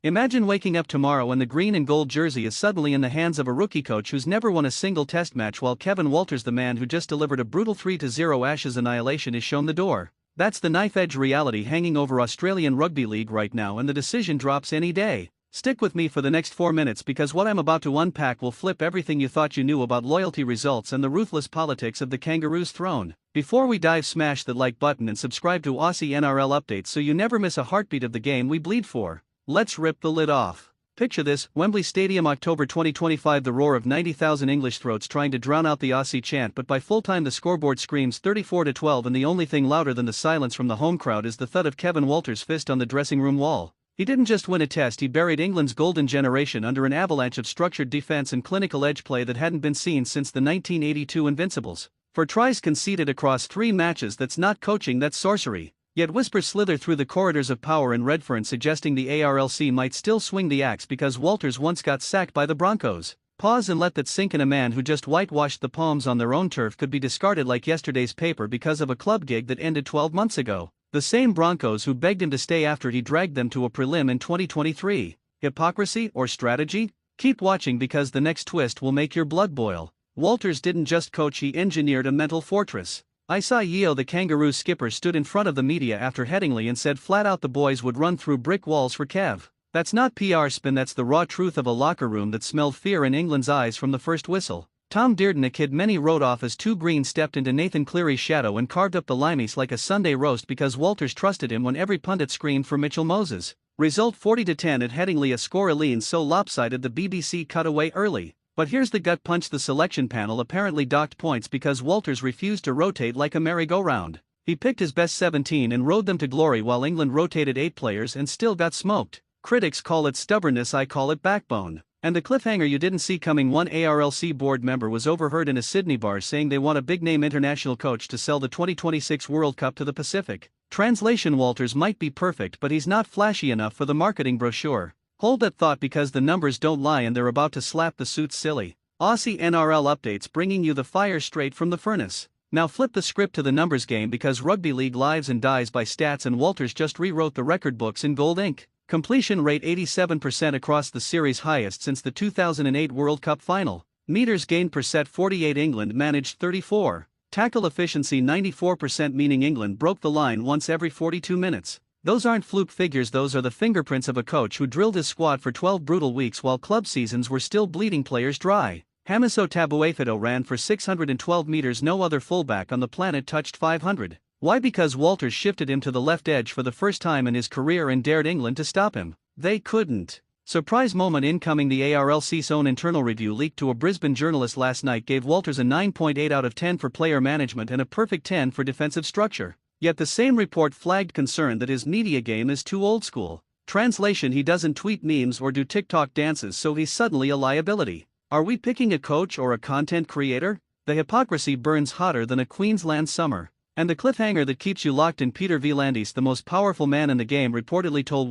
Imagine waking up tomorrow and the green and gold jersey is suddenly in the hands of a rookie coach who's never won a single test match, while Kevin Walters, the man who just delivered a brutal 3-0 Ashes annihilation, is shown the door. That's the knife-edge reality hanging over Australian Rugby League right now, and the decision drops any day. Stick with me for the next 4 minutes, because what I'm about to unpack will flip everything you thought you knew about loyalty, results, and the ruthless politics of the Kangaroos throne. Before we dive, smash that like button and subscribe to Aussie NRL updates so you never miss a heartbeat of the game we bleed for. Let's rip the lid off. Picture this: Wembley Stadium, October 2025. The roar of 90,000 English throats trying to drown out the Aussie chant, but by full time the scoreboard screams 34-12, and the only thing louder than the silence from the home crowd is the thud of Kevin Walters' fist on the dressing room wall. He didn't just win a test, he buried England's golden generation under an avalanche of structured defense and clinical edge play that hadn't been seen since the 1982 Invincibles. For tries conceded across 3 matches, that's not coaching, that's sorcery. Yet whispers slither through the corridors of power in Redfern, suggesting the ARLC might still swing the axe because Walters once got sacked by the Broncos. Pause and let that sink in. A man who just whitewashed the Palms on their own turf could be discarded like yesterday's paper because of a club gig that ended 12 months ago. The same Broncos who begged him to stay after he dragged them to a prelim in 2023. Hypocrisy or strategy? Keep watching, because the next twist will make your blood boil. Walters didn't just coach, he engineered a mental fortress. Isaiah Yeo, the Kangaroos skipper, stood in front of the media after Headingley and said flat out the boys would run through brick walls for Kev. That's not PR spin, that's the raw truth of a locker room that smelled fear in England's eyes from the first whistle. Tom Dearden, a kid many wrote off as too green, stepped into Nathan Cleary's shadow and carved up the limeys like a Sunday roast because Walters trusted him when every pundit screamed for Mitchell Moses. Result 40-10 at Headingley, a score lean so lopsided the BBC cut away early. But here's the gut punch: the selection panel apparently docked points because Walters refused to rotate like a merry-go-round. He picked his best 17 and rode them to glory, while England rotated 8 players and still got smoked. Critics call it stubbornness, I call it backbone. And the cliffhanger you didn't see coming: one ARLC board member was overheard in a Sydney bar saying they want a big-name international coach to sell the 2026 World Cup to the Pacific. Translation: Walters might be perfect, but he's not flashy enough for the marketing brochure. Hold that thought, because the numbers don't lie and they're about to slap the suits silly. Aussie NRL updates, bringing you the fire straight from the furnace. Now flip the script to the numbers game, because rugby league lives and dies by stats, and Walters just rewrote the record books in gold ink. Completion rate 87% across the series, highest since the 2008 World Cup final. Meters gained per set 48, England managed 34. Tackle efficiency 94%, meaning England broke the line once every 42 minutes. Those aren't fluke figures, those are the fingerprints of a coach who drilled his squad for 12 brutal weeks while club seasons were still bleeding players dry. Hamiso Tabuaifedo ran for 612 meters, no other fullback on the planet touched 500. Why? Because Walters shifted him to the left edge for the first time in his career and dared England to stop him. They couldn't. Surprise moment incoming: the ARLC's own internal review leaked to a Brisbane journalist last night gave Walters a 9.8 out of 10 for player management and a perfect 10 for defensive structure. Yet the same report flagged concern that his media game is too old school. Translation: he doesn't tweet memes or do TikTok dances, so he's suddenly a liability. Are we picking a coach or a content creator? The hypocrisy burns hotter than a Queensland summer. And the cliffhanger that keeps you locked in: Peter V'landys, the most powerful man in the game, reportedly told